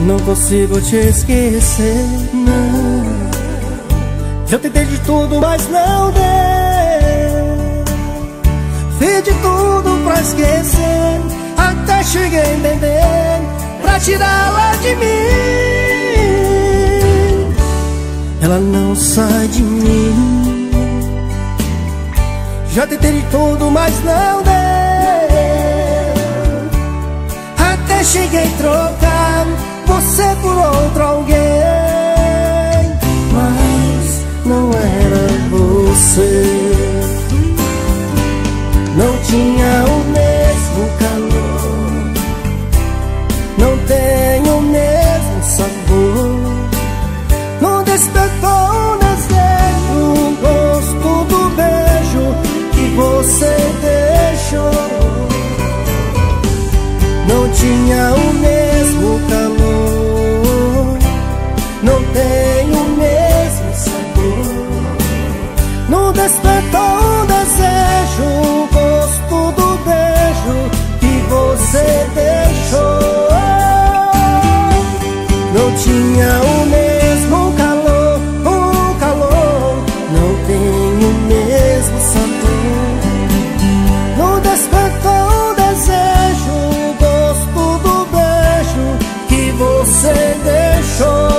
Não consigo te esquecer, não. Já tentei de tudo, mas não deu. Fiz de tudo pra esquecer, até cheguei a entender, pra tirá-la de mim. Ela não sai de mim. Já tentei de tudo, mas não deu. Até cheguei a trocar você por outro alguém, mas não era você. Não tinha o mesmo calor, não tem o mesmo sabor. Não despertou um desejo, o gosto do beijo que você deixou. Não tinha o mesmo calor, não tem o mesmo sabor. Não despertou um desejo, o gosto do beijo que você deixou. Não tinha o mesmo calor, o calor não tem o mesmo sabor. Não despertou um desejo, o gosto do beijo que você deixou.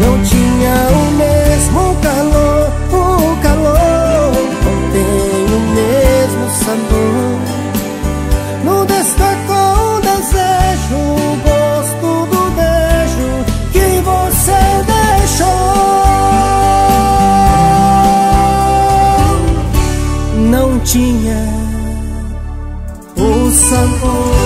Não tinha o mesmo calor, o calor não tem o mesmo sabor. Não despertou um desejo, o gosto do beijo que você deixou. Não tinha o sabor.